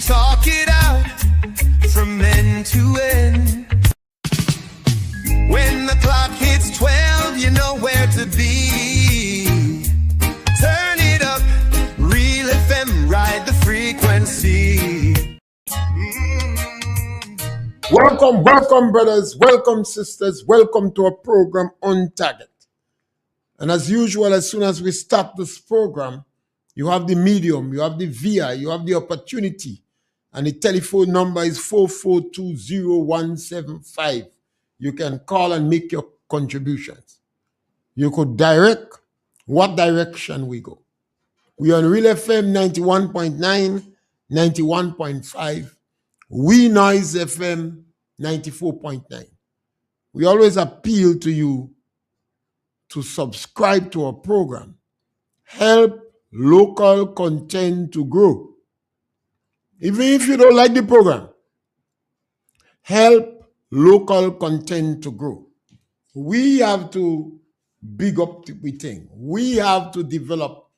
talk it out from end to end. When the clock hits 12, you know where to be. Turn it up, Real FM, ride the frequency. Welcome, brothers. Welcome, sisters. Welcome to our program On Target. And as usual, as soon as we start this program, you have the medium, you have the via, you have the opportunity. And the telephone number is 4420175. You can call and make your contributions. You could direct what direction we go. We are on Real FM 91.9, 91.5. We Noise FM 94.9. We always appeal to you to subscribe to our program. Help local content to grow. Even if you don't like the program, help local content to grow. We have to big up the thing. We have to develop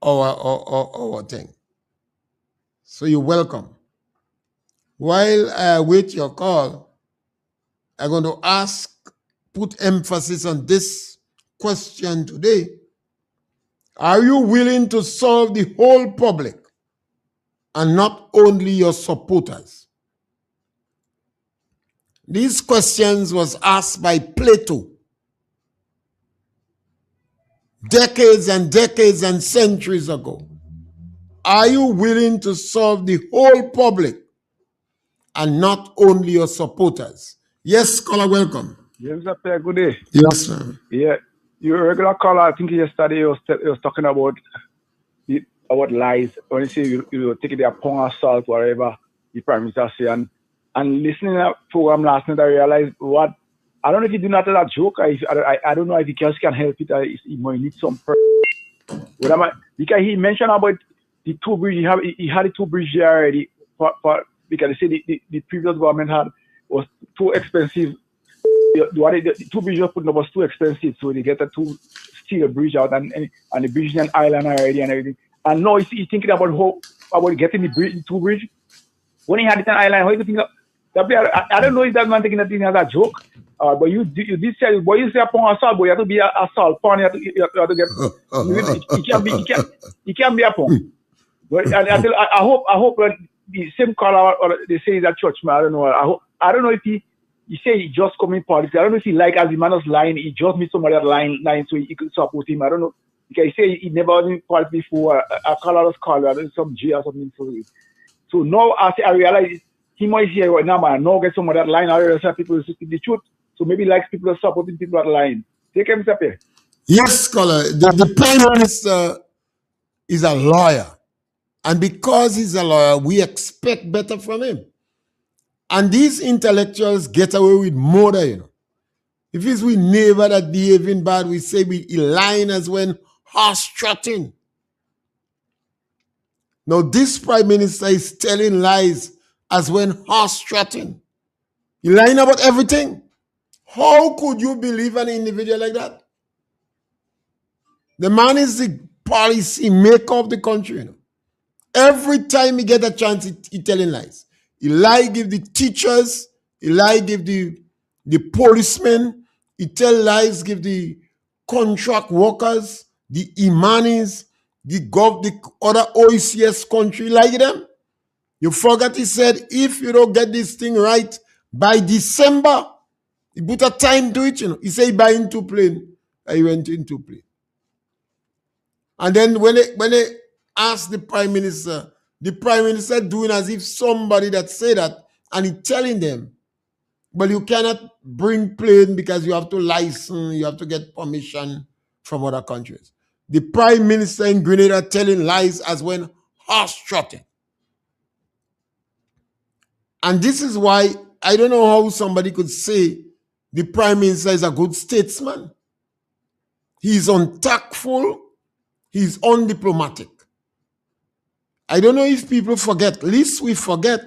our thing. So you're welcome. While I await your call, I'm going to put emphasis on this question today. Are you willing to serve the whole public and not only your supporters? These questions was asked by Plato decades and centuries ago. Are you willing to serve the whole public and not only your supporters? Yes, scholar, welcome. Yes, Pierre, good day. Yes, sir. Yeah, your regular caller, I think yesterday you was talking about lies. When you say you take it upon assault, whatever the Prime Minister say, and listening to that program last night, I realized what, I don't know if you do not tell that joke, I don't know if he can help it, he might need some because he mentioned about the two bridges, he had the two bridges already, because they say the previous government was too expensive. The two bridges put up was too expensive, so they get to steal a bridge out and the bridge is an island already and everything. And now he's thinking about getting the two bridge. When he had it an island, how do you think I don't know if that man taking that thing as a joke, but you did say, boy, you say upon assault, boy, you have to be assault, porn, you have to get, it can't be upon. But I hope the same color, or they say that church, man, I don't know. I don't know if he say he just come in politics. I don't know if he as the man was lying, he just meet somebody that lying so he could support him. I don't know. Because he say he never was in politics before. A color was called, some G or something. So now I realize he might hear right now, man. Now get some of that line. I realize people speak the truth. So maybe he likes people supporting people that line. Take him, Mr. Pierre. Yes, scholar. The Prime Minister is a lawyer. And because he's a lawyer, we expect better from him. And these intellectuals get away with murder, you know. If it's we neighbor that behaving bad, we say we lying as when horse trotting. Now this Prime Minister is telling lies as when horse trotting. He's lying about everything. How could you believe an individual like that? The man is the policy maker of the country, you know. Every time he get a chance, he telling lies. He lie give the teachers, he lie give the policemen, he tell lies give the contract workers, the imanis, the other OECS country, like them. You forgot he said, if you don't get this thing right by December, he put a time to it, you know. He said he buy into plane. I went into plane. And then when they asked the Prime Minister doing as if somebody that say that, and he telling them, well, you cannot bring plane because you have to license, you have to get permission from other countries. The Prime Minister in Grenada telling lies as when horse trotting. And this is why I don't know how somebody could say the Prime Minister is a good statesman. He's untactful, he's undiplomatic. I don't know if people forget, at least we forget.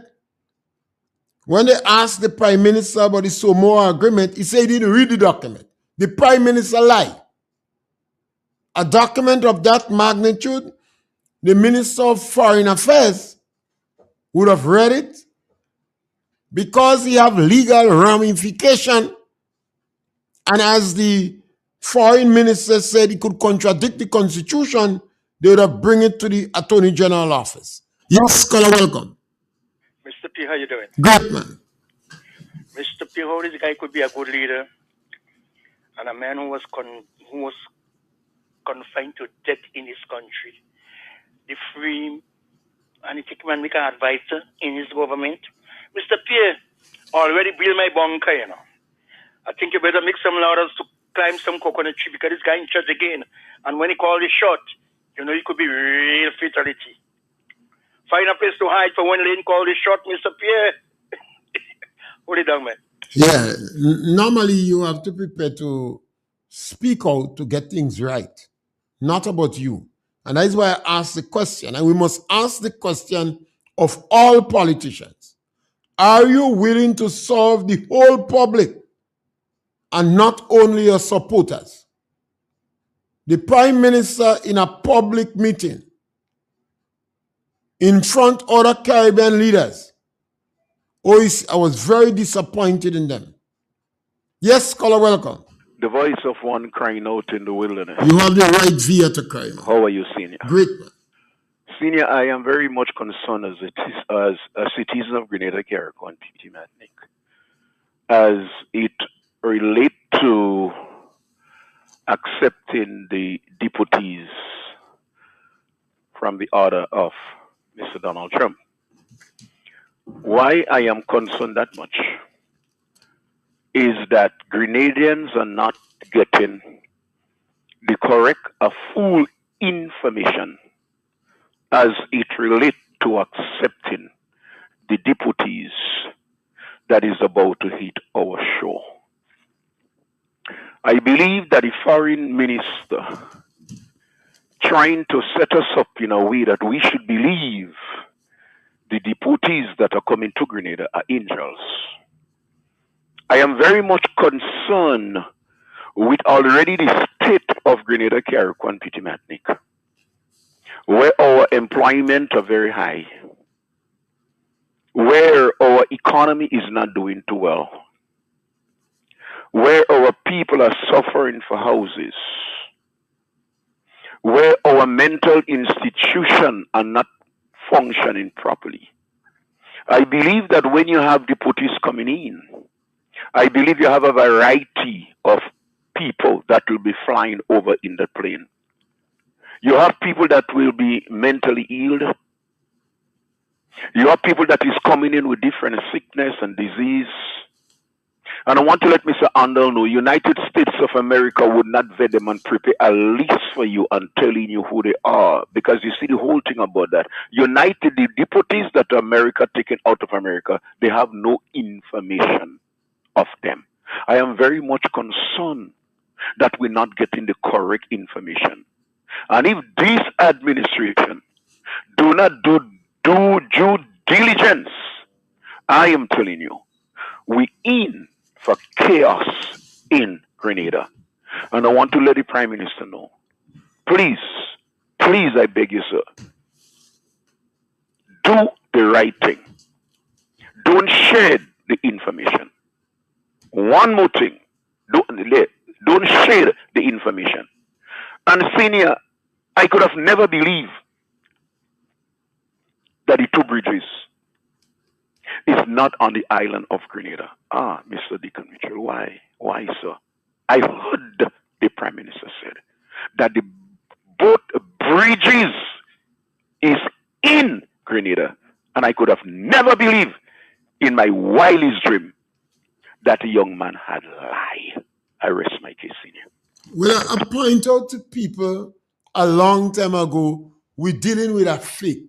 When they asked the Prime Minister about the Samoa agreement, he said he didn't read the document. The Prime Minister lied. A document of that magnitude, the Minister of Foreign Affairs would have read it because he have legal ramification. And as the foreign minister said he could contradict the constitution, they would have bring it to the attorney general office. Yes, caller, welcome. Mr. Pierre, how you doing? Great, man. Mr. Pierre, this guy could be a good leader and a man who was confined to death in his country. The free and he take man make an advisor in his government. Mr. Pierre, already build my bunker, you know. I think you better make some ladders to climb some coconut tree because this guy in charge again. And when he called the shot, you know, it could be real fatality. Find a place to hide for when Lane called the shot, Mr. Pierre. Hold it down, man. Yeah, normally you have to prepare to speak out to get things right, not about you. And that is why I asked the question, and we must ask the question of all politicians. Are you willing to serve the whole public and not only your supporters? The Prime Minister in a public meeting in front of other Caribbean leaders, I was very disappointed in them. Yes, caller, welcome. The voice of one crying out in the wilderness. You have the right via to cry, man. How are you, Senior? Great, man. Senior, I am very much concerned as a citizen of Grenada, Carriacou, and PT Matnik, as it relates to accepting the deportees from the order of Mr. Donald Trump. Why I am concerned that much is that Grenadians are not getting the correct or full information as it relates to accepting the deportees that is about to hit our shore. I believe that the foreign minister trying to set us up in a way that we should believe the deportees that are coming to Grenada are angels. I am very much concerned with already the state of Grenada, Carriacou, and PT Matnik, where our employment are very high, where our economy is not doing too well, where our people are suffering for houses, where our mental institutions are not functioning properly. I believe that when you have deportees coming in, I believe you have a variety of people that will be flying over in the plane. You have people that will be mentally ill. You have people that is coming in with different sickness and disease. And I want to let Mr. Andel know, United States of America would not vet them and prepare a list for you and telling you who they are. Because you see the whole thing about that. United, the deportees that America taken out of America, they have no information of them. I am very much concerned that we're not getting the correct information. And if this administration do not do due diligence, I am telling you, we in for chaos in Grenada. And I want to let the Prime Minister know, please, I beg you, sir, do the right thing. Don't share the information. One more thing, don't share the information. And Senior, I could have never believed that the two bridges is not on the island of Grenada. Ah, Mr. Deacon Mitchell, why? Why, sir? I heard the Prime Minister said that the both bridges is in Grenada. And I could have never believed in my wildest dream that a young man had lied. I rest my case, Senior. Well, I point out to people a long time ago, we're dealing with a fake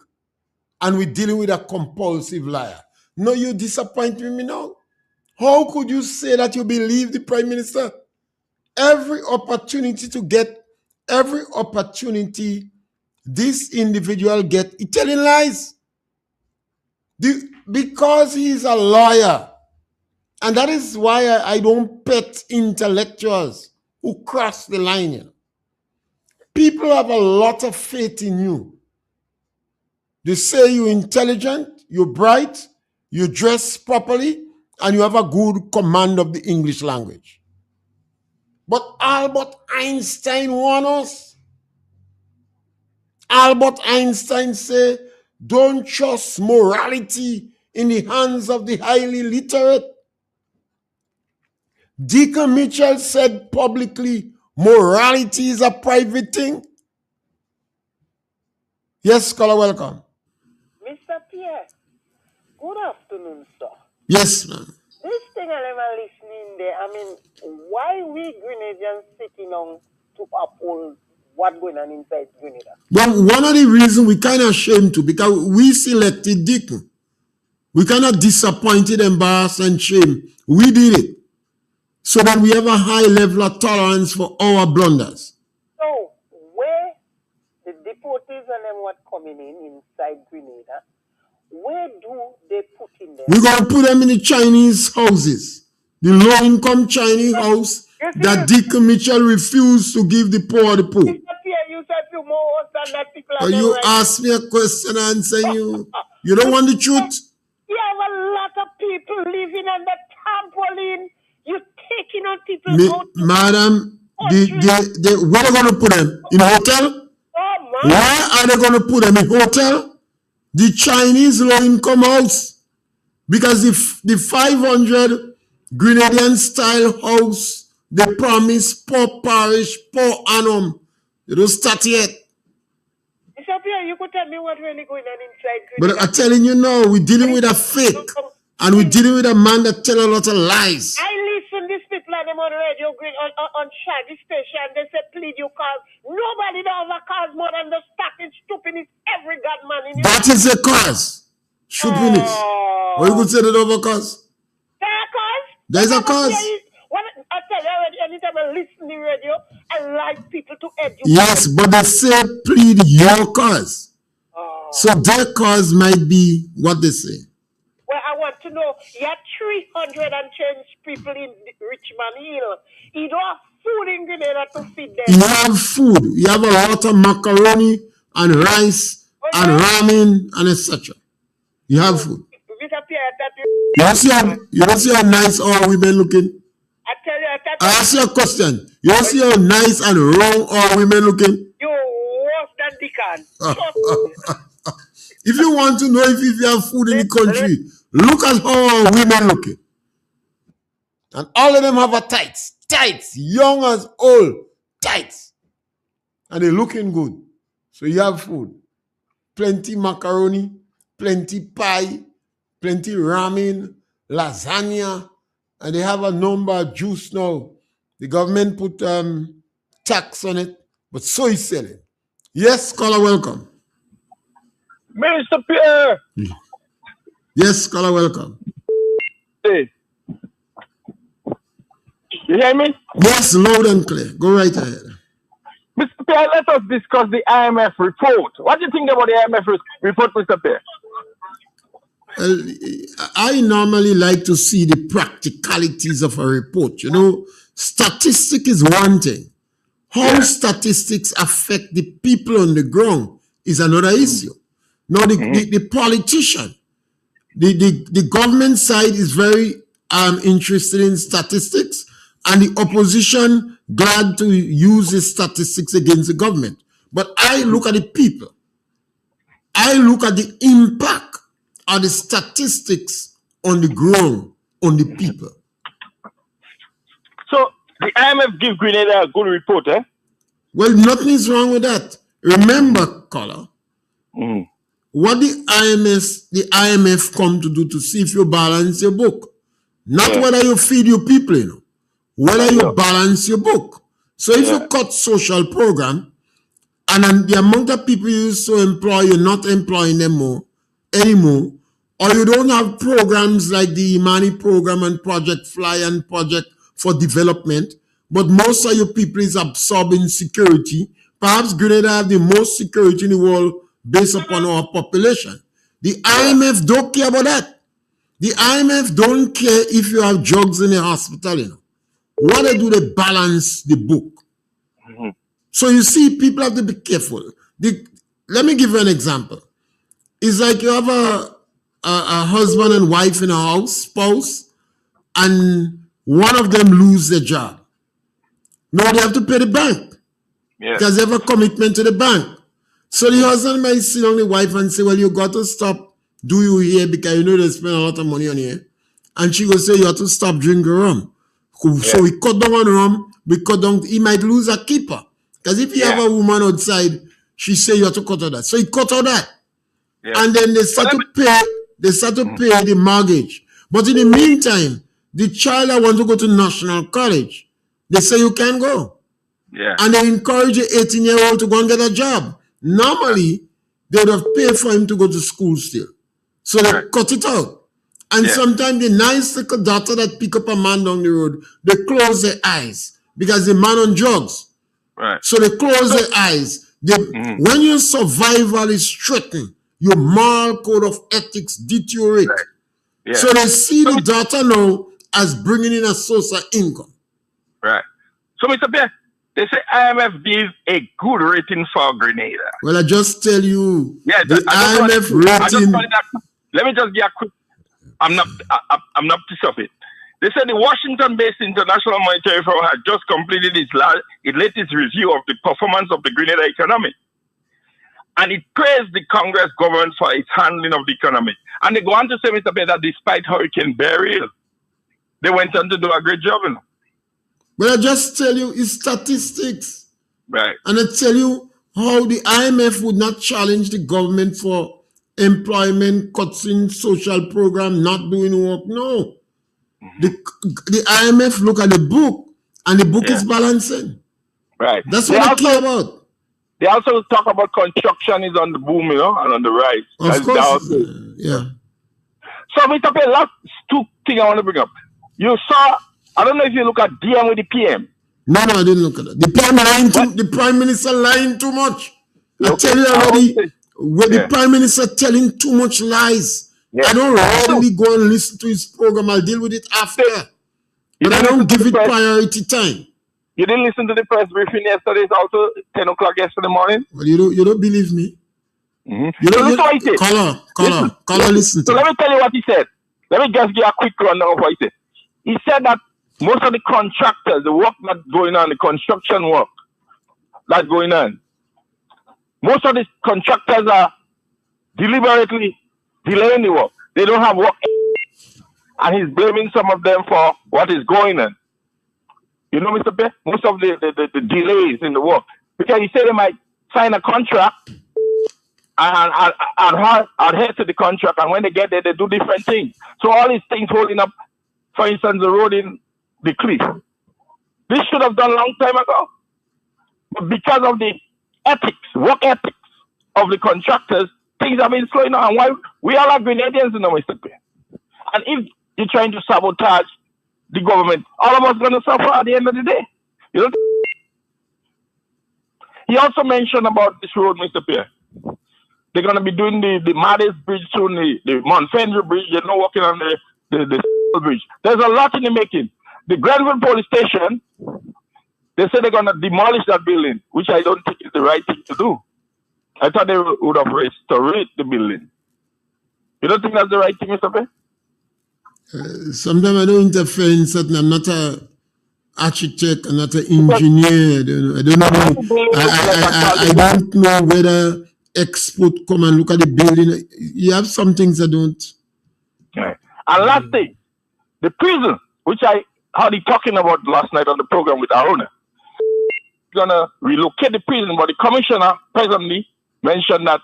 and we're dealing with a compulsive liar. No, you disappoint me now. How could you say that you believe the Prime Minister? Every opportunity this individual get, he telling lies. Because he's a lawyer. And that is why I don't pet intellectuals who cross the line. You know. People have a lot of faith in you. They say you're intelligent, you're bright, you dress properly, and you have a good command of the English language. But Albert Einstein warned us. Albert Einstein said, don't trust morality in the hands of the highly literate. Deacon Mitchell said publicly, morality is a private thing. Yes, scholar, welcome. Mr. Pierre, good afternoon, sir. Yes, ma'am. This thing I never listening there. I mean, why we Grenadians sitting on to uphold what's going on inside Grenada? Well, one of the reasons we kind of ashamed to, because we selected Deacon. We kind of disappointed, embarrassed, and shame. We did it. So that we have a high level of tolerance for our blunders. So, where the deportees and them what coming in inside Grenada, where do they put in them? We're going to put them in the Chinese houses. The low-income Chinese house that Deacon Mitchell refused to give the poor the poor. Mr. Pierre, you said you more than that people are You right. ask me a question and answer you. You don't want the truth? You have a lot of people living on the trampoline. You're taking on people out. Madam, where are they going to put them? In a hotel? Oh, man. Where are they going to put them? In hotel? The Chinese low-income house. Because if the 500 Grenadian style house, they promise poor parish, poor annum. They don't start yet. Mr. Pierre, you could tell me what really going on inside But Grenada. I'm telling you now, we're dealing with a fake. And we're dealing with a man that tell a lot of lies. I listen to these people and them on radio on Shaggy station. They say plead your cause. Nobody don't have a cause more than the starting stupidness every god man in That is a cause. Stupidness. Or you could say that over cause. There a cause? There's a cause. I tell you already, anytime I listen to the radio, I like people to educate. Yes, but they say plead your cause. So their cause might be what they say. Well, I want to know, you have 300 and change people in Richmond Hill. You don't have food in Grenada to feed them. You have food. You have a lot of macaroni and rice and ramen and etc. You have food. Mr. Pierre, You don't see how nice all women looking? I tell you, I ask you a question. You don't see how nice and wrong all women looking? you worse than Deacon. If you want to know if you have food in the country, look at how our women looking. And all of them have a tights. Tights. Young as old. Tights. And they're looking good. So you have food. Plenty macaroni, plenty pie, plenty ramen, lasagna, and they have a number of juice now. The government put tax on it, but so is selling. Yes, scholar, welcome. Mr. Pierre. Yes, scholar, welcome. Hey. You hear me? Yes, loud and clear. Go right ahead. Mr. Pierre, let us discuss the IMF report. What do you think about the IMF report, Mr. Pierre? I normally like to see the practicalities of a report. You know, statistic is one thing. How statistics affect the people on the ground is another issue. Now, the politician, the government side is very interested in statistics, and the opposition glad to use the statistics against the government. But I look at the people. I look at the impact of the statistics on the ground, on the people. So the IMF give Grenada a good report, eh? Well, nothing is wrong with that. Remember, caller, what the IMF come to do to see if you balance your book. Not whether you feed your people, you know. Whether you balance your book. So if you cut social program, and then the amount of people you used to employ, you're not employing them anymore, or you don't have programs like the Imani program and Project Fly and Project for Development, but most of your people is absorbing security. Perhaps Grenada have the most security in the world based upon our population. The IMF don't care about that. The IMF don't care if you have drugs in the hospital, you know. What they do, they balance the book. So you see, people have to be careful. Let me give you an example. It's like you have a husband and wife in a house, spouse, and one of them lose their job. Now they have to pay the bank because they have a commitment to the bank. So the husband might sit on the wife and say, well, you got to stop do you here because you know they spend a lot of money on here. And she will say, you have to stop drinking rum. So we cut down on rum, we cut down, he might lose a keeper. Because if you have a woman outside, she say you have to cut out that. So he cut out that. And then they start to pay the mortgage. But in the meantime, the child that wants to go to national college, they say you can't go. And they encourage an 18-year-old to go and get a job. Normally, they would have paid for him to go to school still. So they cut it out. And sometimes the nice little daughter that pick up a man down the road, they close their eyes because the man on drugs. So they close their eyes. When your survival is threatened, your moral code of ethics deteriorate. So they see the daughter now as bringing in a source of income. So, Mr. Pierre, they say IMF gives a good rating for Grenada. Well, I just tell you, the IMF rating. Let me just get a quick. I'm not pissed off it. They said the Washington-based International Monetary Fund had just completed its latest review of the performance of the Grenada economy. And it praised the Congress government for its handling of the economy. And they go on to say, Mr. Pierre, that despite Hurricane Beryl, they went on to do a great job. But I just tell you, it's statistics. And I tell you how the IMF would not challenge the government for employment, cuts in social program, not doing work. No. The IMF look at the book, and the book is balancing. That's what they care about. They also talk about construction is on the boom, and on the rise. Of course. So, Mr. Pierre, last two things I want to bring up. You saw, I don't know if you look at DM with the PM. No, I didn't look at that. The PM lying the Prime Minister lying too much. I tell you already, when the Prime Minister telling too much lies, I don't readily go and listen to his program. I'll deal with it after. But I don't give it priority time. You didn't listen to the press briefing yesterday. It's also 10 o'clock yesterday morning. Well, you don't believe me. You don't what he said. Caller, listen to So let me tell you what he said. Let me just give a quick rundown of what he said. He said that most of the contractors, the work that's going on, the construction work that's going on, most of the contractors are deliberately delaying the work. They don't have work. And he's blaming some of them for what is going on. You know, Mr. Pierre, most of the delays in the work. Because he said they might sign a contract and adhere to the contract. And when they get there, they do different things. So all these things holding up, for instance, the road in the cliff. This should have done a long time ago. But because of the ethics, work ethics of the contractors, things have been slowing down. Why we all are Grenadians, Mr. Pierre. And if you're trying to sabotage the government, all of us going to suffer at the end of the day. You know? He also mentioned about this road, Mr. Pierre. They're going to be doing the Maddest Bridge soon, the Mount Fenrir Bridge. They're not working on the bridge. There's a lot in the making. The Grenville Police Station, they said they're going to demolish that building, which I don't think is the right thing to do. I thought they would have restored the building. You don't think that's the right thing, Mr. Pierre? Sometimes I don't interfere in certain. I'm not an architect. I'm not an engineer. I don't know. I don't know whether expert come and look at the building. You have some things I don't. And last thing, the prison, which I heard he talking about last night on the program with our owner, gonna relocate the prison, but the commissioner presently mentioned that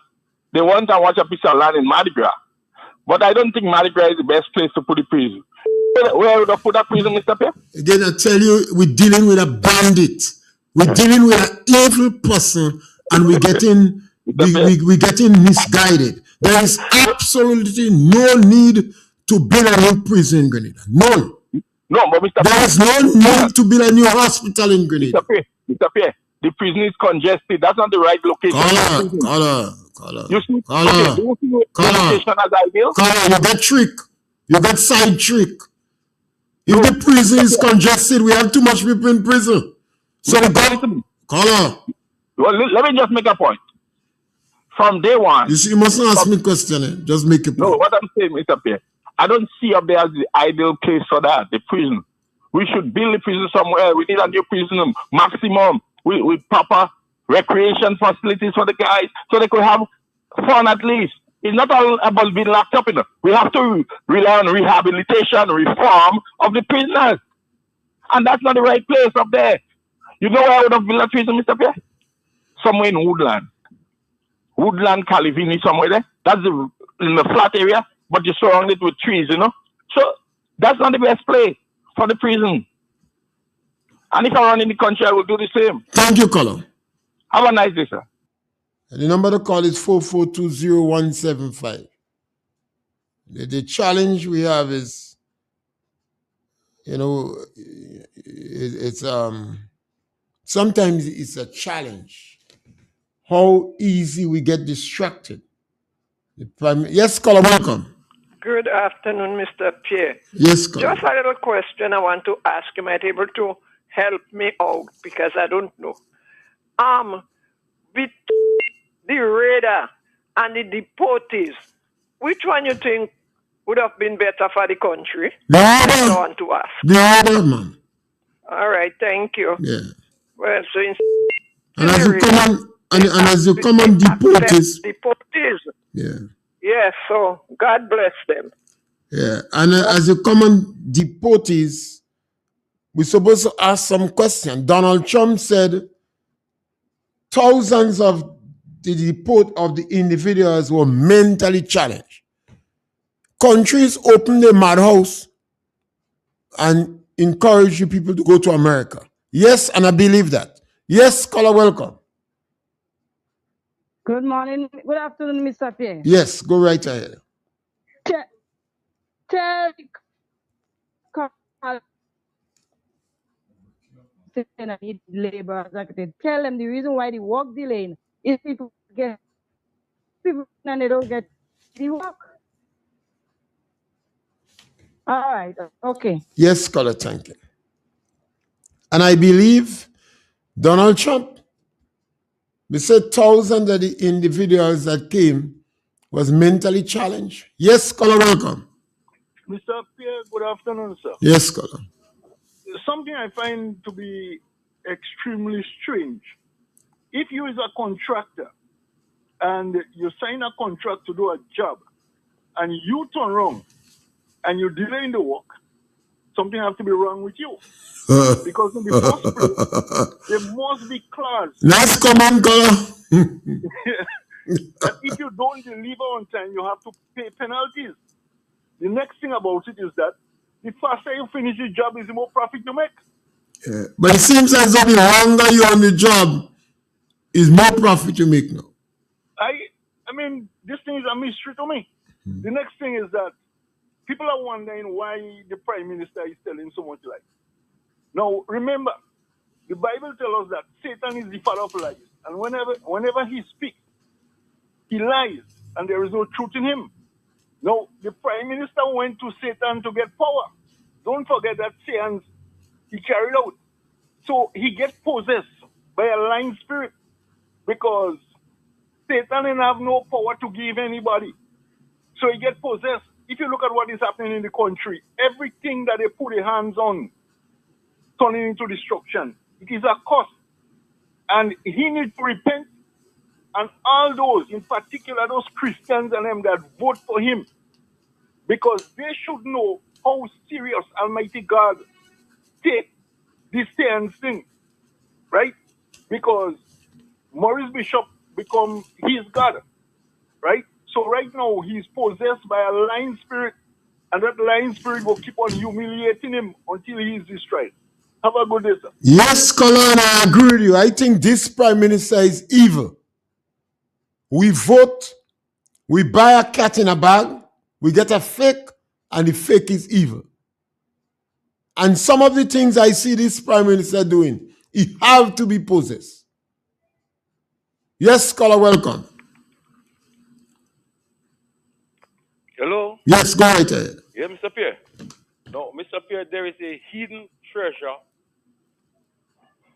they want to watch a piece of land in Mardi Gras. But I don't think Mardi Gras is the best place to put the prison. Where would I put that prison, Mr. Pierre? Again, I tell you, we're dealing with a bandit. We're dealing with an evil person, and we're getting misguided. There is absolutely no need to build a new prison in Grenada. None. No, but Mr. There is no need to build a new hospital in Grenada. Mr. Pierre, the prison is congested. That's not the right location. Caller. You see, location as ideal? You get trick. You get side trick. If the prison is congested, we have too much people in prison. So Well, let me just make a point. from day one. You see, you mustn't ask me question. Just make a No, point. what I'm saying, Mr. Pierre, I don't see up there as the ideal place for that, the prison. We should build a prison somewhere. We need a new prison maximum with proper recreation facilities for the guys so they could have fun at least. It's not all about being locked up. We have to rely on rehabilitation, reform of the prisoners. And that's not the right place up there. You know where I would have built a prison, Mr. Pierre? Somewhere in Woodland. Woodland, Calivini, somewhere there. That's in the flat area, but you surround it with trees, So that's not the best place for the prison. And if I run in the country, I will do the same. Thank you, caller. Have a nice day, sir. And the number to call is 4420175. The challenge we have is, it's sometimes it's a challenge. How easy we get distracted. Yes, caller, welcome. Good afternoon, Mr. Pierre. Yes, caller. Just a little question I want to ask. You might be able to help me out because I don't know. With the raider and the deportees, which one you think would have been better for the country? I want to ask. The other, man. All right, thank you. Yeah. Well, so And as you come on, and as you come on deportees. Yeah. Yes, so God bless them. Yeah. And as you come on deportees, we're supposed to ask some question. Donald Trump said thousands of the individuals were mentally challenged. Countries open their madhouse and encourage you people to go to America. Yes, and I believe that. Yes, caller, welcome. Good morning. Good afternoon, Mr. Pierre. Yes, go right ahead. Tell labor executive. Tell them the reason why the work delaying is people and they don't get the work. All right. Okay. Yes, caller, thank you. And I believe Donald Trump, we said thousands of the individuals that came was mentally challenged. Yes, caller, welcome. Mr. Pierre, good afternoon, sir. Yes, caller. Something I find to be extremely strange. If you is a contractor and you sign a contract to do a job and you turn wrong and you delay in the work, something has to be wrong with you. Because in the first place, there must be clause. Nice comment, caller. That if you don't deliver on time, you have to pay penalties. The next thing about it is that the faster you finish the job is the more profit you make. Yeah. But it seems as though the longer you're on the job, is more profit you make now. I mean, this thing is a mystery to me. The next thing is that people are wondering why the Prime Minister is telling so much lies. Now, remember, the Bible tells us that Satan is the father of lies. And whenever he speaks, he lies, and there is no truth in him. Now, the Prime Minister went to Satan to get power. Don't forget that seance he carried out. So he gets possessed by a lying spirit because Satan didn't have no power to give anybody. So he gets possessed. If you look at what is happening in the country, everything that they put their hands on turning into destruction. It is a curse. And he needs to repent. And all those, in particular those Christians and them that vote for him, because they should know how serious Almighty God take this stance thing, right? Because Maurice Bishop become his God, right? So right now he's possessed by a lying spirit, and that lying spirit will keep on humiliating him until he is destroyed. Have a good day, sir. Yes, caller, and I agree with you. I think this Prime Minister is evil. We vote, we buy a cat in a bag, we get a fake, and the fake is evil. And some of the things I see this Prime Minister doing, he have to be possessed. Yes, caller, welcome. Hello? Yes, go right ahead. Yeah, Mr. Pierre. No, Mr. Pierre, there is a hidden treasure.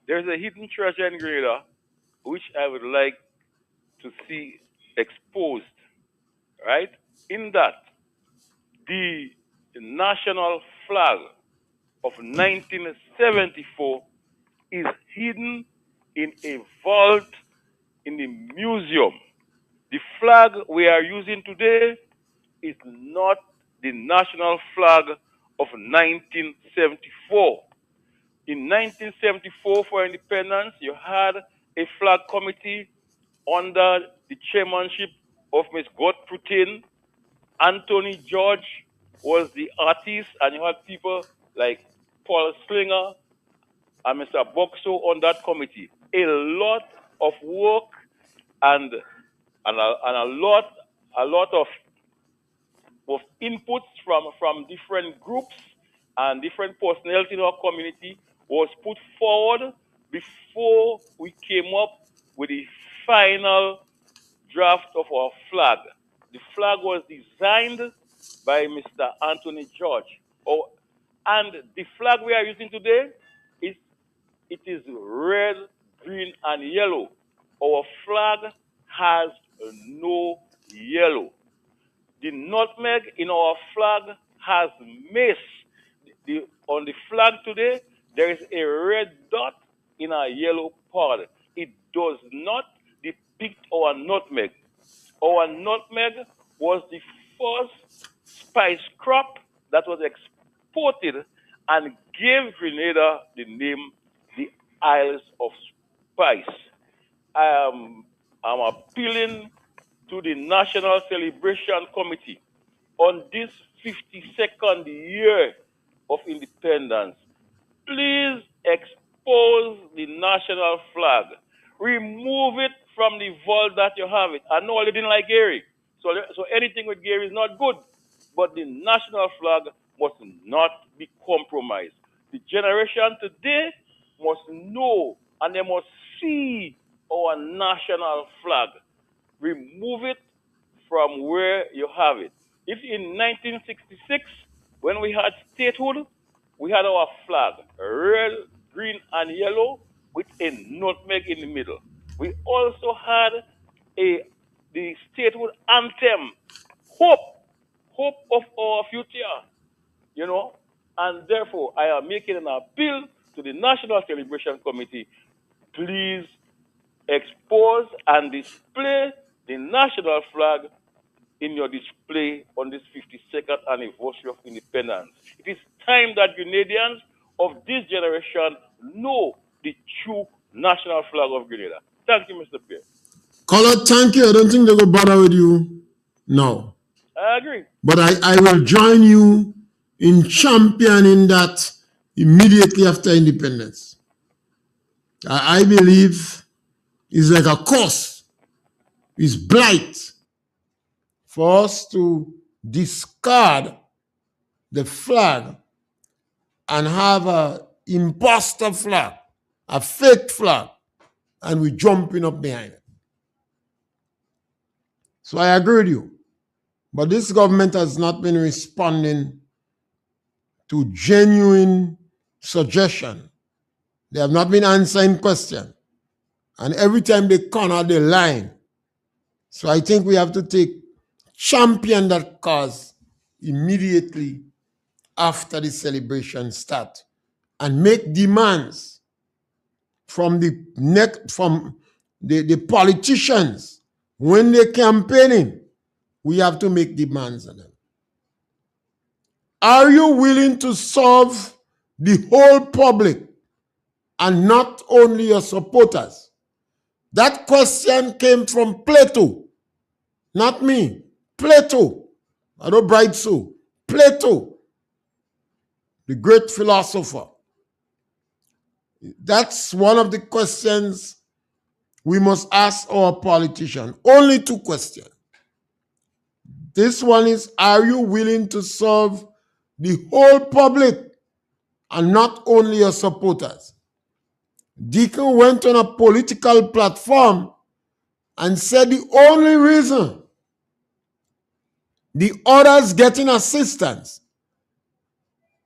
There is a hidden treasure in Grenada, which I would like to see exposed, right? In that, the national flag of 1974 is hidden in a vault in the museum. The flag we are using today is not the national flag of 1974. In 1974, for independence, you had a flag committee under the chairmanship of Ms. Gottfried. Anthony George was the artist, and you had people like Paul Slinger and Mr. Boxo on that committee. A lot of work and a lot of inputs from different groups and different personnel in our community was put forward before we came up with the final draft of our flag. The flag was designed by Mr. Anthony George. Oh, and the flag we are using today is red, green, and yellow. Our flag has no yellow. The nutmeg in our flag has mace. On the flag today, there is a red dot in a yellow part. It does not depict our nutmeg. Our nutmeg was the first spice crop that was exported and gave Grenada the name the Isles of Spice. I'm appealing to the National Celebration Committee on this 52nd year of independence. Please expose the national flag. Remove it from the vault that you have it. I know I didn't like Gary, so anything with Gary is not good. But the national flag must not be compromised. The generation today must know and they must see our national flag. Remove it from where you have it. If in 1966, when we had statehood, we had our flag, red, green, and yellow, with a nutmeg in the middle. We also had the statehood anthem, hope of our future, and therefore I am making an appeal to the National Celebration Committee. Please expose and display the national flag in your display on this 52nd anniversary of independence. It is time that Grenadians of this generation know the true national flag of Grenada. Thank you, Mr. Pierre. Color, thank you. I don't think they will bother with you now. I agree. But I will join you in championing that immediately after independence. I believe it's like a curse, it's blight for us to discard the flag and have a imposter flag, a fake flag, and we jumping up behind it. So I agree with you. But this government has not been responding to genuine suggestion. They have not been answering questions. And every time they corner the line. So I think we have to champion that cause immediately after the celebration start and make demands from the politicians when they're campaigning. We have to make demands on them. Are you willing to serve the whole public and not only your supporters? That question came from Plato, not me. Plato. I don't bribe so. Plato, the great philosopher. That's one of the questions we must ask our politicians. Only two questions. This one is, are you willing to serve the whole public and not only your supporters? Deacon went on a political platform and said the only reason the others getting assistance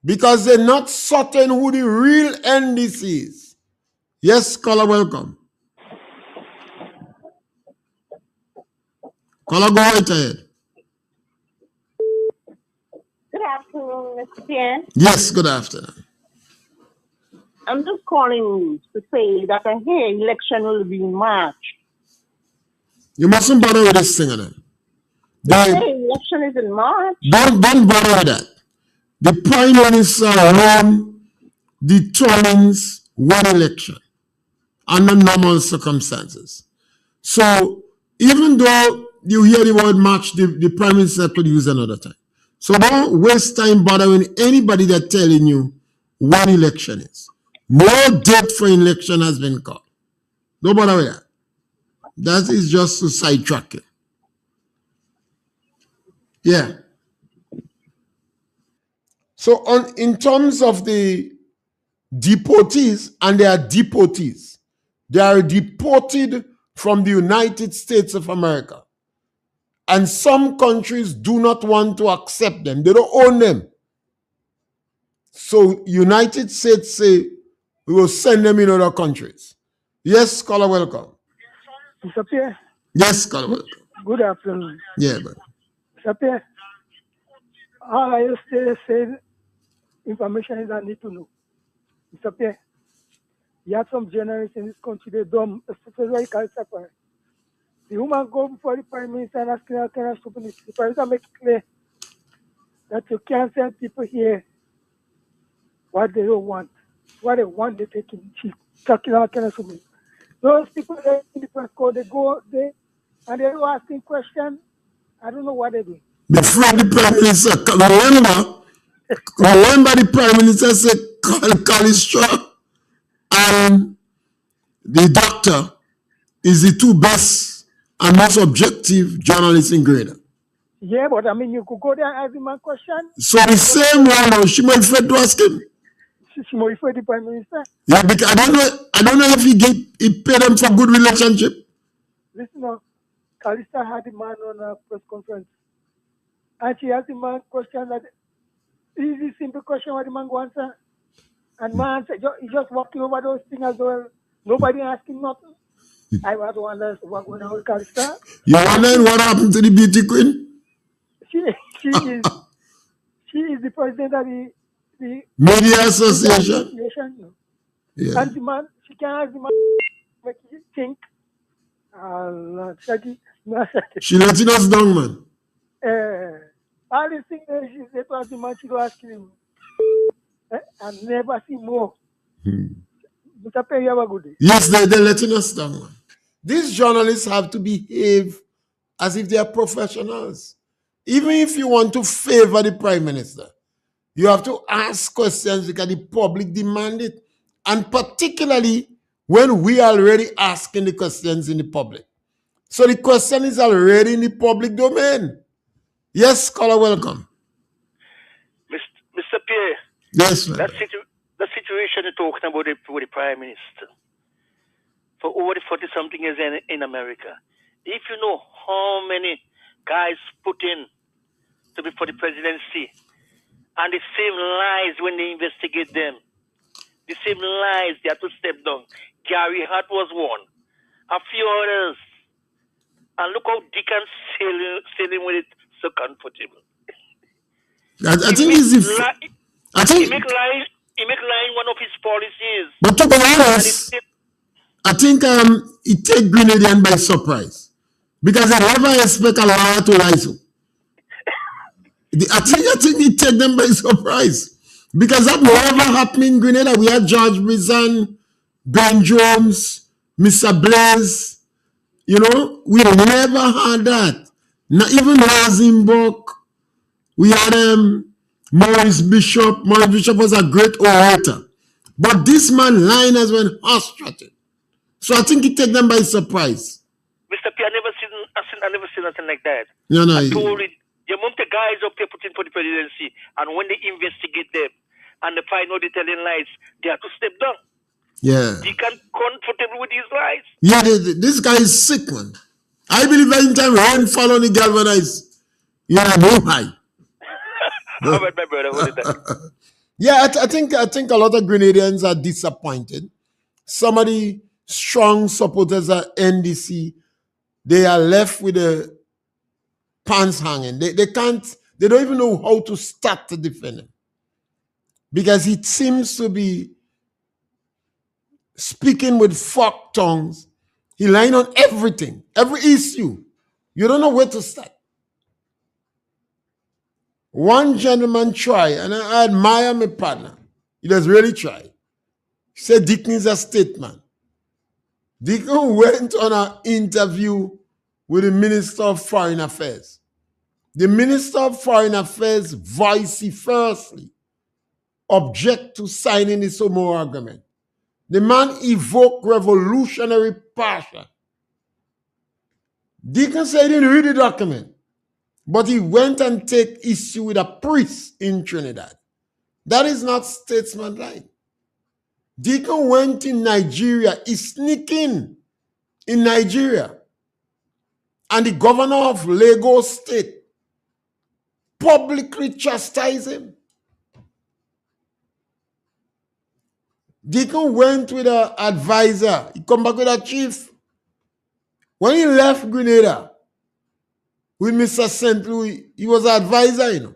because they're not certain who the real NDC is. Yes, caller, welcome. Caller, go right ahead. Good afternoon, Mr. Pierre. Yes, good afternoon. I'm just calling to say that I hear election will be in March. You mustn't bother with this thing, then. Election is in March. Don't bother with that. The Prime Minister alone determines one election under normal circumstances. So even though you hear the word March, the Prime Minister could use another time. So don't waste time bothering anybody that telling you what election is. No date for election has been called. Don't bother with that. That is just to sidetrack you. Yeah. So in terms of the deportees, and they are deportees, they are deported from the United States of America. And some countries do not want to accept them. They don't own them. So United States say, we will send them in other countries. Yes, caller, welcome. Mr. Pierre. Yes, caller, welcome. Good afternoon. Yeah, but Mr. Pierre, all I used to say information is I need to know. Mr. Pierre, you have some journalists in this country, they're dumb, especially Calipari. The woman go before the Prime Minister and asking her kind of stupidness. The Prime Minister make it clear that you can't send people here what they don't want. What they want, they take in cheap. Talking all kind of stupidness. Those people there in the press code, they go out there and they're asking questions. I don't know what they're doing. Before the Prime Minister, remember the Prime Minister said Callister and the doctor is the two best and most objective journalists in Grenada. Yeah, but I mean, you could go there and ask him a question. So the same one, she might afraid to ask him. She might afraid the Prime Minister. Yeah, because I don't know if he paid them for good relationship. Listen, Callister had the man on a press conference, and she asked the man question that easy, simple question what the man go answer, and man said he just walking over those things as well. Nobody asking nothing. I was wondering what's going on with Callister. You wondering what happened to the beauty queen? She is the president of the Media Association. No. Yeah. And the man, she can ask the man make you think. She letting us down, man. All these things she said to the man, she don't ask him. I never see more. Mr. Pierre, you have a good day. Yes, they're letting us down, man. These journalists have to behave as if they are professionals. Even if you want to favor the Prime Minister, you have to ask questions because the public demand it. And particularly when we are already asking the questions in the public. So the question is already in the public domain. Yes, caller, welcome. Mr. Pierre. Yes, ma'am. That situation you're talking about with the Prime Minister for over 40-something years in America. If you know how many guys put in to be for the presidency, and the same lies when they investigate them, the same lies they have to step down. Gary Hart was one, a few others, and look how Dick and sailing with it so comfortable. I think he's he make lying one of his policies. But to be honest, I think it take Grenadian by surprise because I never expect a liar to lie. So I think it take them by surprise because that never happened in Grenada. We had George Brizan, Ben Jones, Mr. Blaze. You know, we never had that. Not even Lazenbach. We had Maurice Bishop. Maurice Bishop was a great orator. But this man lying has been horse-trotted. So I think it take them by surprise. Mr. P, I never seen nothing like that. No. I told it, the amount of guys up there putting for the presidency, and when they investigate them and they find out they're telling lies, they have to step down. Yeah. He can't comfortable with these lies. Yeah, this guy is sick, man. I believe anytime rain fall on the galvanized, you know, no high. How about my brother? What is that? Yeah, I think a lot of Grenadians are disappointed. Some of the strong supporters of NDC, they are left with a pants hanging. They can't, they don't even know how to start to defend him. Because he seems to be speaking with forked tongues. He lying on everything, every issue. You don't know where to start. One gentleman tried, and I admire my partner. He does really try. He said Deacon is a statesman. Deacon went on an interview with the Minister of Foreign Affairs. The Minister of Foreign Affairs vociferously object to signing the Somo agreement. The man evoked revolutionary passion. Deacon said he didn't read the document, but he went and take issue with a priest in Trinidad. That is not statesmanlike. Deacon went in Nigeria, he's sneaking in Nigeria. And the governor of Lagos State publicly chastised him. Deacon went with an advisor. He come back with a chief. When he left Grenada with Mr. St. Louis, he was an advisor, you know.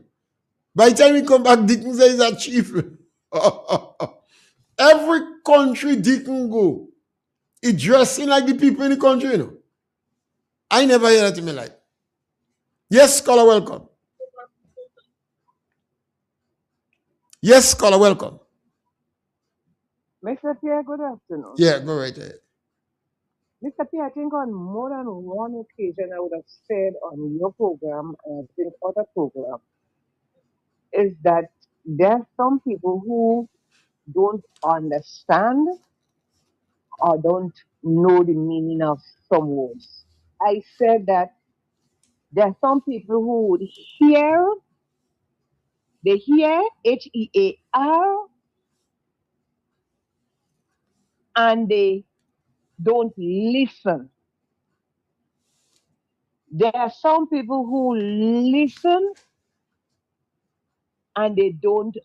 By the time he come back, Deacon says he's a chief. Every country Deacon go, he dressing like the people in the country, you know. I never hear that in my life. Yes, scholar, welcome. Yes, scholar, welcome. Mr. Pierre, good afternoon. Yeah, go right ahead. Mr. Pierre, I think on more than one occasion I would have said on your program and I think other programs is that there are some people who don't understand or don't know the meaning of some words. I said that there are some people who would hear, they hear HEAR, and they don't listen. There are some people who listen and they don't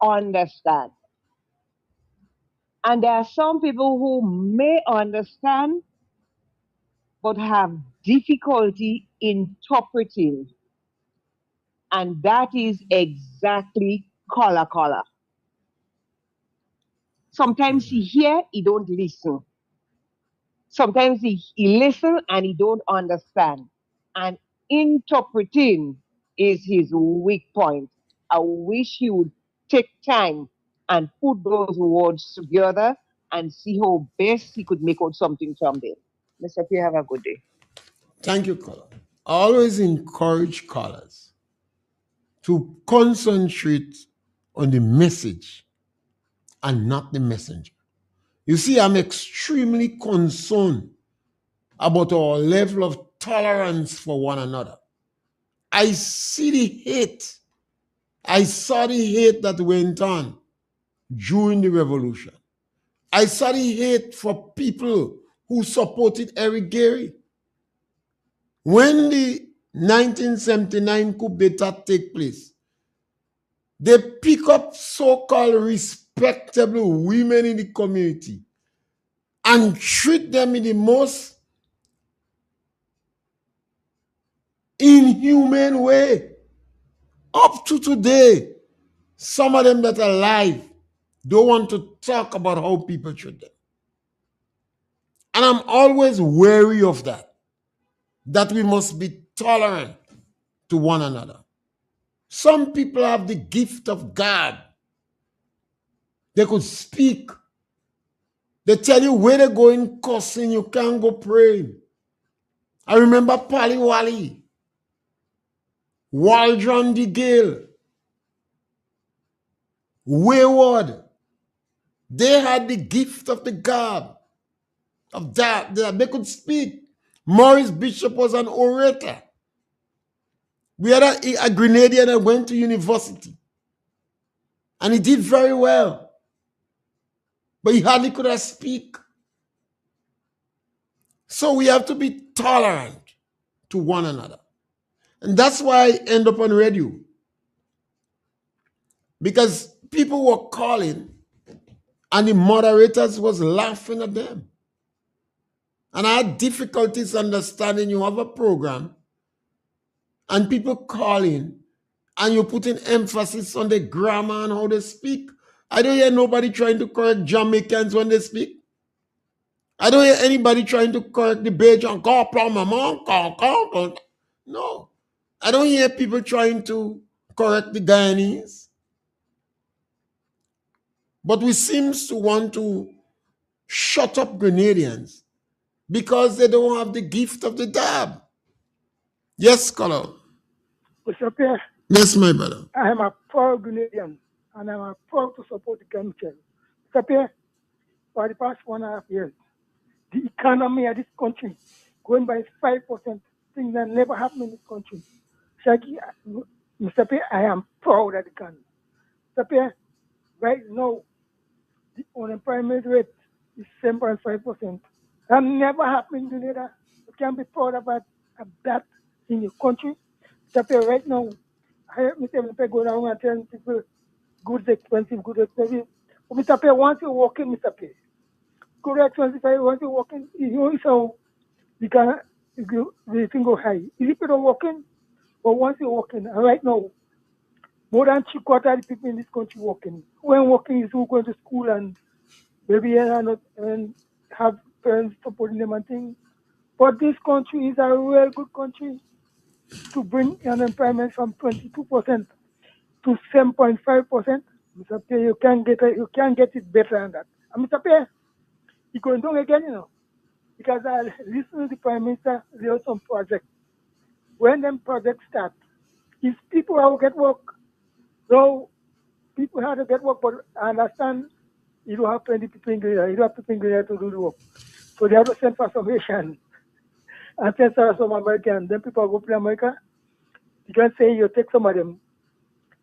understand. And there are some people who may understand but have difficulty interpreting. And that is exactly color. Sometimes he hear, he don't listen. Sometimes he listen and he don't understand. And interpreting is his weak point. I wish he would take time and put those words together and see how best he could make out something from them. Mr. Pierre, have a good day. Thank you, caller. I always encourage callers to concentrate on the message and not the messenger. You see, I'm extremely concerned about our level of tolerance for one another. I see the hate. I saw the hate that went on during the revolution. I saw the hate for people who supported Eric Gary. When the 1979 coup d'etat take place, they pick up so-called respectable women in the community and treat them in the most inhumane way. Up to today, some of them that are alive don't want to talk about how people treat them. And I'm always wary of that we must be tolerant to one another. Some people have the gift of God. They could speak. They tell you where they're going cussing, you can't go praying. I remember Polly Wally, Waldron the Gale, Wayward. They had the gift of the God, of that they could speak. Maurice Bishop was an orator. We had a Grenadian that went to university, and he did very well, but he hardly could speak. So we have to be tolerant to one another. And that's why I end up on radio. Because people were calling and the moderators was laughing at them. And I had difficulties understanding you have a program and people call in, and you're putting emphasis on the grammar and how they speak. I don't hear nobody trying to correct Jamaicans when they speak. I don't hear anybody trying to correct the Bajan. No. I don't hear people trying to correct the Guyanese. But we seem to want to shut up Grenadians because they don't have the gift of the dab. Yes, Scholar. Mr. Pierre, Yes, my brother. I am a proud Grenadian and I am proud to support the country. Mr. Pierre, for the past 1.5 years, the economy of this country going by 5%, things that never happened in this country. Shaggy, Mr. Pierre, I am proud of the country. Mr. Pierre, right now, the unemployment rate is 7.5%. That never happened in Grenada. You can be proud of that in your country. Mr. Pierre, right now, I heard Mr. Pierre go down and tell people goods expensive, goods expensive. But Mr. Pierre, once you walk in, Mr. Pierre, goods expensive, once you walk in, you know how you can, the thing go high. If you don't walk in, but once you walk in, and right now, more than 3/4 of the people in this country working. When working is who going to school and maybe not and have parents supporting them and things. But this country is a real good country to bring unemployment from 22% to 7.5%. Mr. Pierre, you can get it better than that. And Mr. Pierre, you're going down again, you know, because I listen to the Prime Minister, there are some projects. When them projects start, if people will get work, so people have to get work, but I understand you don't have plenty people in Grenada. You don't have people in Grenada to do the work. So they have to send for some Asian and send for some American. Then people go to America. You can say you take some of them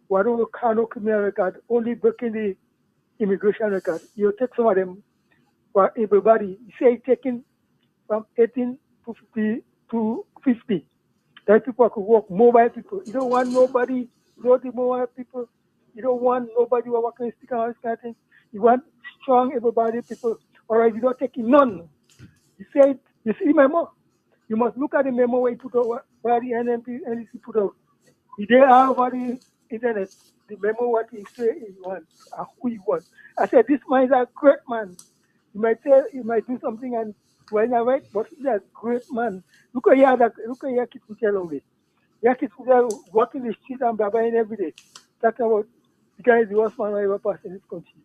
who don't have no criminal record, only breaking the immigration record. You take some of them for everybody. You say taking from 18 to 50. That people could work, mobile people. You don't want nobody, not the mobile people. You don't want nobody who are working in stick and all this kind of thing. You want strong, everybody people. All right, you don't take none. You say, you see the memo? You must look at the memo where you put out, where the NDC put out. They are over the internet. The memo what he say he wants and who he wants. I said, this man is a great man. You might say, you might do something and when you're right, but he's a great man. Look at your kids who tell me. Your kids who are walking the street and blabbering every day. Talking about the guy is the worst man I ever passed in this country.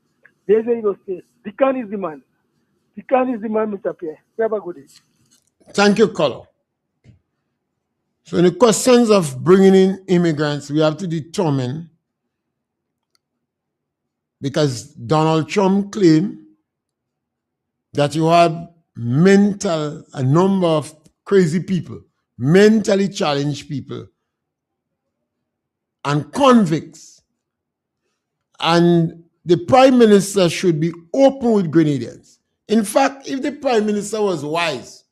There's where you go stay. The can is the man. The can is the man, Mr. Pierre. You have a good day. Thank you, Colo. So in the questions of bringing in immigrants, we have to determine, because Donald Trump claimed that you have a number of crazy people, mentally challenged people, and convicts. And the Prime Minister should be open with Grenadians. In fact, if the Prime Minister was wise,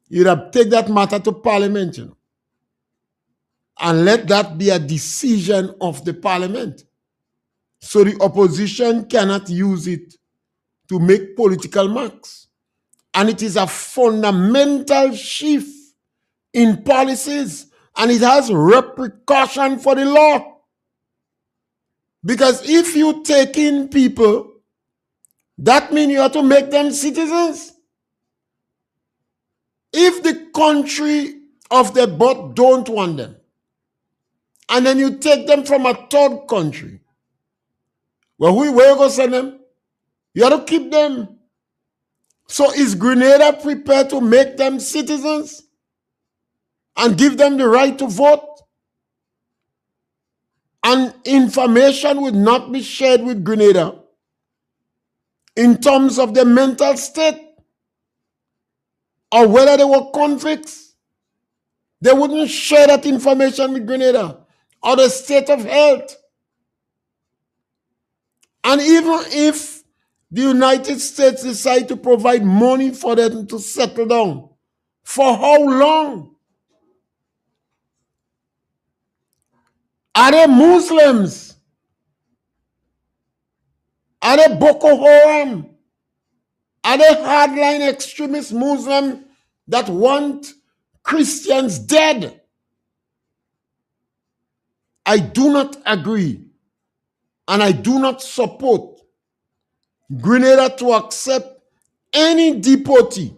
he'd have taken that matter to Parliament, you know, and let that be a decision of the Parliament. So the opposition cannot use it to make political marks. And it is a fundamental shift in policies, and it has repercussion for the law. Because if you take in people, that means you have to make them citizens. If the country of their birth don't want them, and then you take them from a third country, well, where you going to send them? You have to keep them. So is Grenada prepared to make them citizens and give them the right to vote? And information would not be shared with Grenada in terms of their mental state or whether they were convicts. They wouldn't share that information with Grenada or the state of health. And even if the United States decide to provide money for them to settle down, for how long? Are they Muslims? Are they Boko Haram? Are they hardline extremist Muslims that want Christians dead? I do not agree and I do not support Grenada to accept any deportee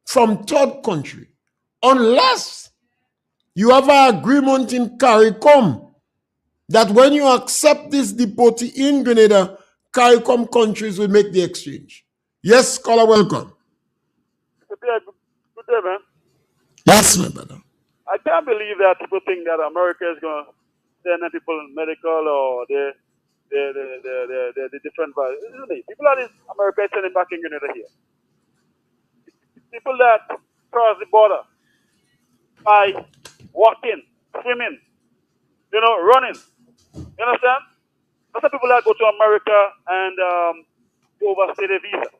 from third country unless you have an agreement in CARICOM that when you accept this deportee in Grenada, CARICOM countries will make the exchange. Yes, scholar, welcome. Good day, man. Yes, my brother. I can't believe that people think that America is going to send people medical or the different values. People that is America is sending back in Grenada here. People that cross the border by walking, swimming, running. You understand? Those are people that go to America and overstay their visa.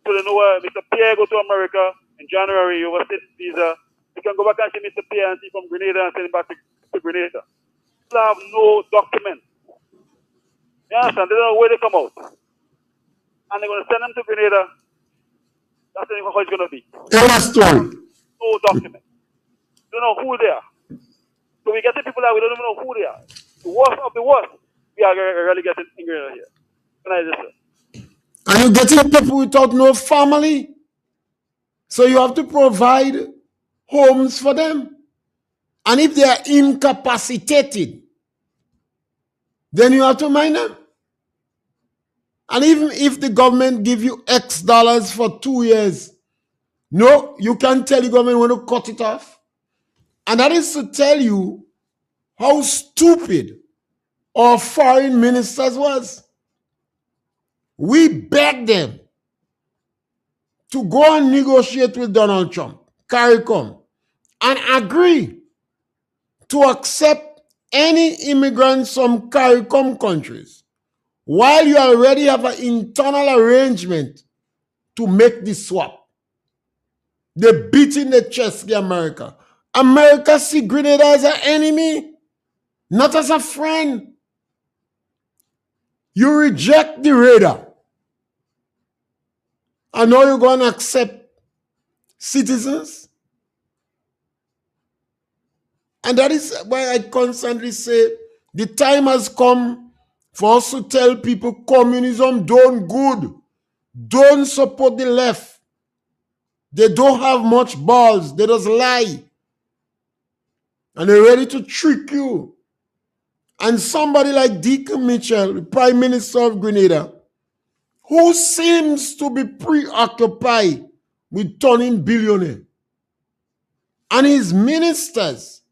So they know where Mr. Pierre go to America in January, you overstay his visa. You can go back and see Mr. Pierre and see from Grenada and send him back to Grenada. People have no document. You understand? They don't know where they come out. And they're going to send them to Grenada. That's how it's going to be. Story. No document. Don't know who they are. So we get the people that we don't even know who they are. The worst of the worst, we are really getting in Grenada here. Can I just say? And you're getting people without no family. So you have to provide homes for them. And if they are incapacitated, then you have to mind them. And even if the government give you X dollars for 2 years, no, you can't tell the government when to cut it off. And that is to tell you how stupid our foreign ministers was. We begged them to go and negotiate with Donald Trump, CARICOM, and agree to accept any immigrants from CARICOM countries while you already have an internal arrangement to make the swap. They beat in the chest to America. America see Grenada as an enemy, not as a friend. You reject the radar. And now you're going to accept citizens? And that is why I constantly say the time has come for us to tell people communism don't good. Don't support the left. They don't have much balls. They just lie. And they're ready to trick you. And somebody like Deacon Mitchell, the Prime Minister of Grenada, who seems to be preoccupied with turning billionaire. And his ministers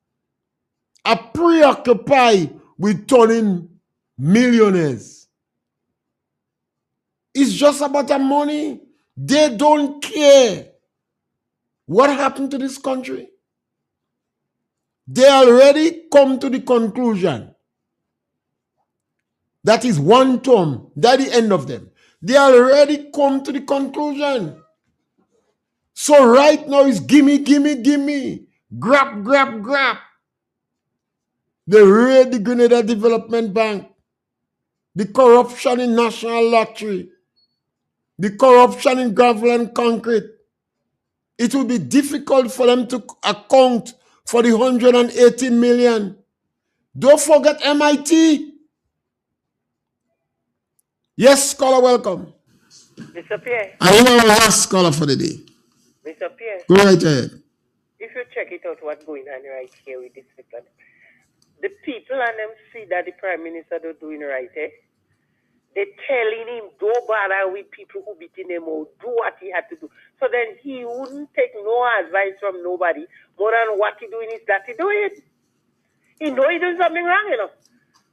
are preoccupied with turning millionaires. It's just about the money. They don't care what happened to this country. They already come to the conclusion that is one term, that the end of them. They already come to the conclusion. So right now it's gimme, gimme, gimme. Grab, grab, grab. They raid the Grenada Development Bank. The corruption in National Lottery. The corruption in gravel and concrete. It will be difficult for them to account for the 118 million. Don't forget MIT. Yes, scholar, welcome. Mr. Pierre. I am our last scholar for the day. Mr. Pierre. Go right ahead. If you check it out, what's going on right here with this people, the people and them see that the Prime Minister don't doing right, eh? They're telling him, don't bother with people who beating him out, do what he had to do. So then he wouldn't take no advice from nobody more than what he doing is that he doing. He know he doing something wrong,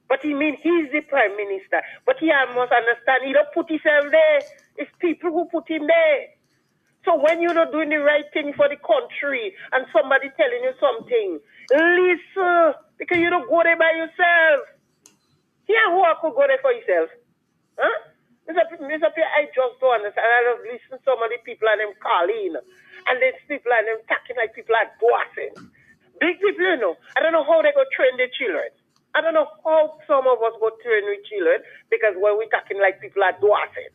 But he mean he's the Prime Minister. But he must understand he don't put himself there. It's people who put him there. So when you're not doing the right thing for the country and somebody telling you something, listen, because you don't go there by yourself. Here, who could go there for yourself? Huh? Mr. Pierre, I just don't understand. I just listen to some of the people and them calling. And then people and them talking like people are bossing. Big people, I don't know how they go train their children. I don't know how some of us go train with children because when we're talking like people are bossing.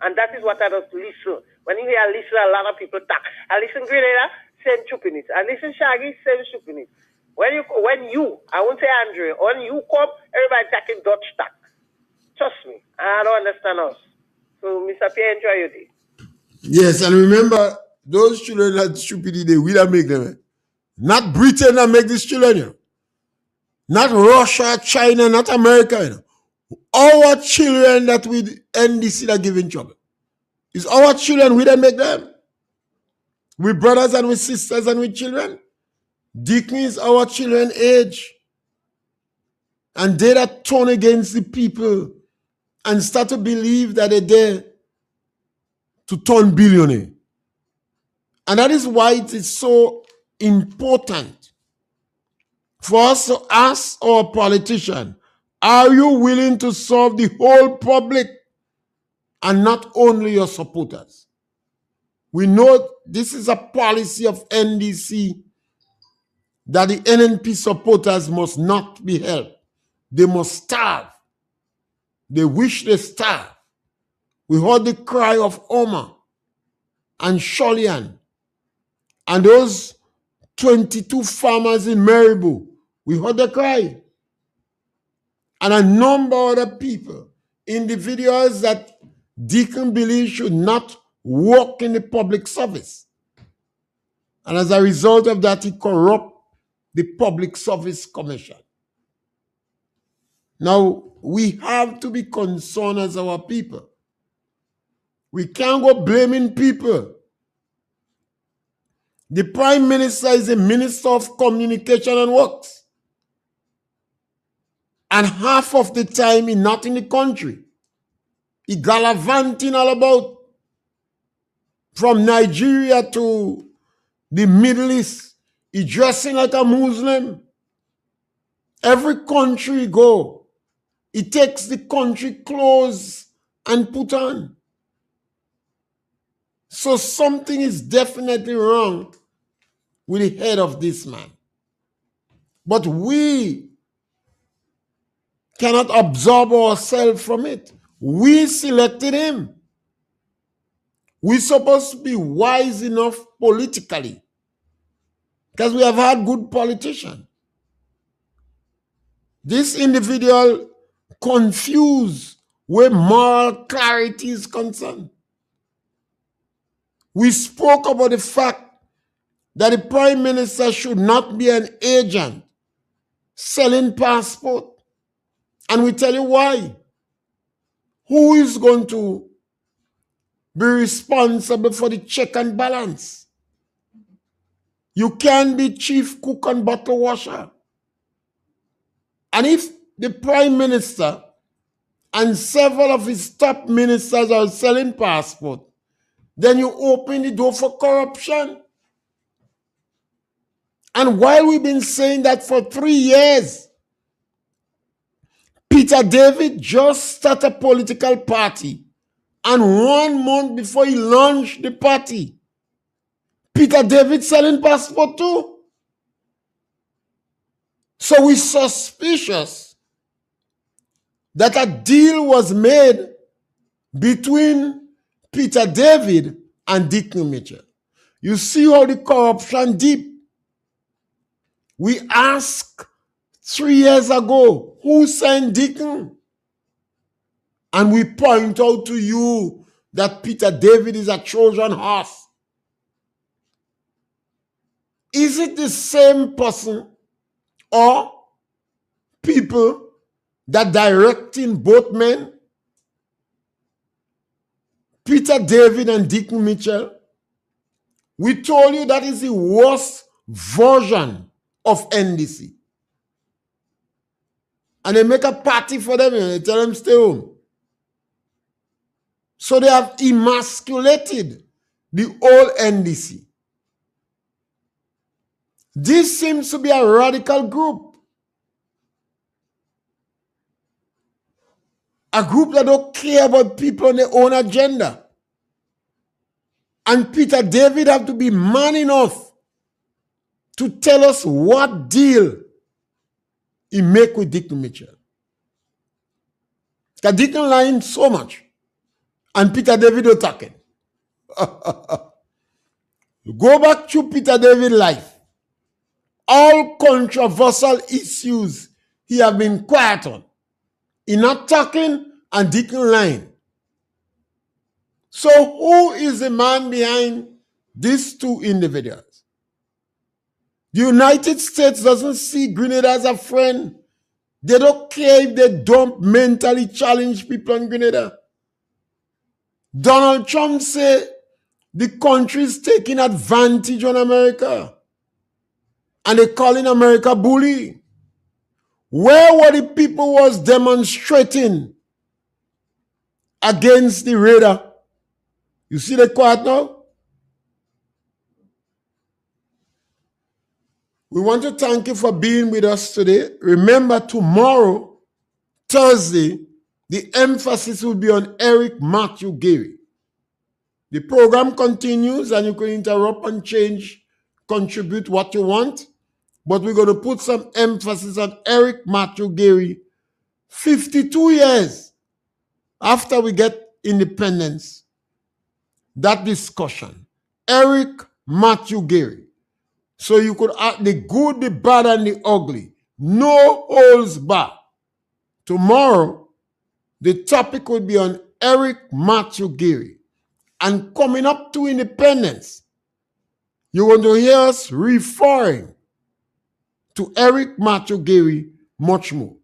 And that is what I just listen. When you hear listen, a lot of people talk. I listen Grenada, send chupinit. I listen Shaggy, send chupinit. When you, I won't say Andre, when you come, everybody taking Dutch tax. Trust me, I don't understand us. So, Mr. Pierre, enjoy your day. Yes, and remember, those children that stupidity, they will make them. Not Britain that make these children, you know. Not Russia, China, not America, you know. Our children that with NDC that giving trouble. It's our children, we that make them. We brothers and we sisters and we children. Deacon is our children age. And they that turn against the people and start to believe that they're there to turn billionaire. And that is why it is so important for us to ask our politician, are you willing to serve the whole public and not only your supporters? We know this is a policy of NDC that the NNP supporters must not be helped. They must starve. They wish they starve. We heard the cry of Omar and Sholian and those 22 farmers in Maribu. We heard the cry. And a number of other people, individuals that Deacon believes should not work in the public service. And as a result of that, he corrupt the Public Service Commission. Now, we have to be concerned as our people. We can't go blaming people. The Prime Minister is the Minister of Communication and Works. And half of the time, he's not in the country. He gallivanting all about from Nigeria to the Middle East. He dressing like a Muslim. Every country he go, he takes the country clothes and put on. So something is definitely wrong with the head of this man. But we cannot absorb ourselves from it. We selected him. We're supposed to be wise enough politically because we have had good politicians. This individual confused where moral clarity is concerned. We spoke about the fact that the Prime Minister should not be an agent selling passport. And we tell you why. Who is going to be responsible for the check and balance? You can be chief cook and bottle washer. And if the Prime Minister and several of his top ministers are selling passport, then you open the door for corruption. And while we've been saying that for 3 years, Peter David just started a political party. And 1 month before he launched the party, Peter David selling passport too. So we're suspicious that a deal was made between Peter David and Deacon Mitchell. You see how the corruption deep. We asked 3 years ago, who sent Deacon? And we point out to you that Peter David is a Trojan horse. Is it the same person or people that directing both men? Peter David and Deacon Mitchell. We told you that is the worst version of NDC. And they make a party for them and they tell them stay home. So they have emasculated the old NDC. This seems to be a radical group. A group that don't care about people on their own agenda. And Peter David have to be man enough to tell us what deal he make with Deacon Mitchell. Because Deacon lying so much. And Peter David are talking. Go back to Peter David's life. all controversial issues he have been quiet on. He not talking and declining. So who is the man behind these two individuals? The United States doesn't see Grenada as a friend. They don't care if they don't mentally challenge people in Grenada. Donald Trump said the country is taking advantage on America. And they calling America bully. Where were the people was demonstrating against the raider? You see the quiet now? We want to thank you for being with us today. Remember, tomorrow, Thursday, the emphasis will be on Eric Matthew Gary. The program continues and you can interrupt and change, contribute what you want. But we're going to put some emphasis on Eric Matthew Gary, 52 years after we get independence. That discussion. Eric Matthew Gary. So you could add the good, the bad, and the ugly. No holds barred. Tomorrow, the topic will be on Eric Matthew Gary. And coming up to independence, you're going to hear us referring to Eric Matthew Gary much more.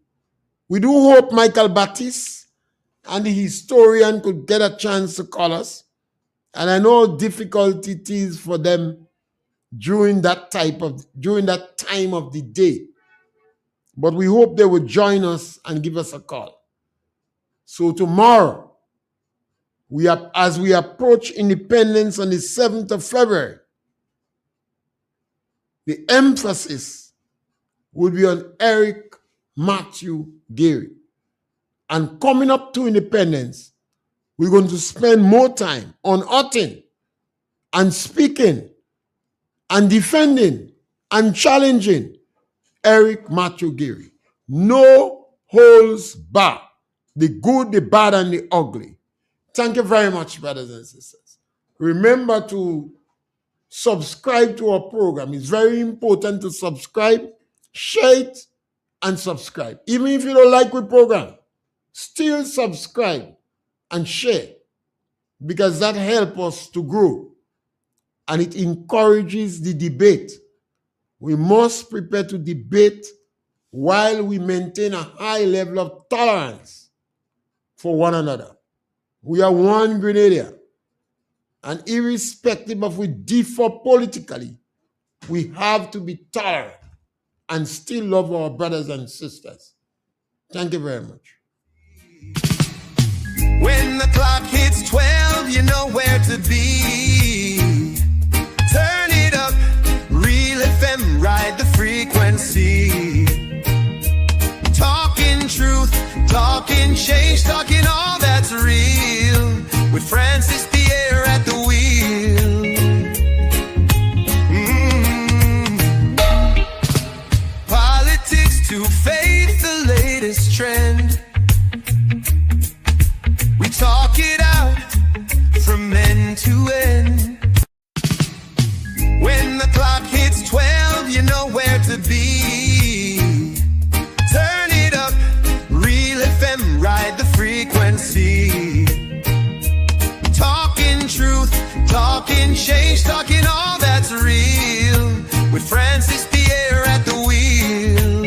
We do hope Michael Baptiste and the historian could get a chance to call us. And I know how difficult it is for them during that time of the day. But we hope they will join us and give us a call. So tomorrow, as we approach independence on the 7th of February, the emphasis will be on Eric Matthew Gary. And coming up to independence, we're going to spend more time on uttering and speaking and defending and challenging Eric Matthew Gary. No holds barred. The good, the bad, and the ugly. Thank you very much, brothers and sisters. Remember to subscribe to our program. It's very important to subscribe, share it, and subscribe. Even if you don't like the program, still subscribe and share, because that helps us to grow and it encourages the debate. We must prepare to debate while we maintain a high level of tolerance for one another. We are one Grenadian, and irrespective of we differ politically, we have to be tolerant and still love our brothers and sisters. Thank you very much. When the clock hits 12, you know where to be. Turn it up, Real FM, ride the frequency. Talking truth, talking change, talking all that's real. With Francis Pierre at the wheel. Politics to faith, the latest trend. We talk it out from end to end. When the clock hits 12, you know where to be. Turn it up, Real FM, ride the frequency. Talking truth, talking change, talking all that's real. With Francis Pierre at the wheel.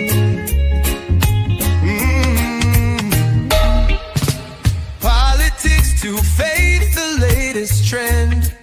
Politics to faith, the latest trend.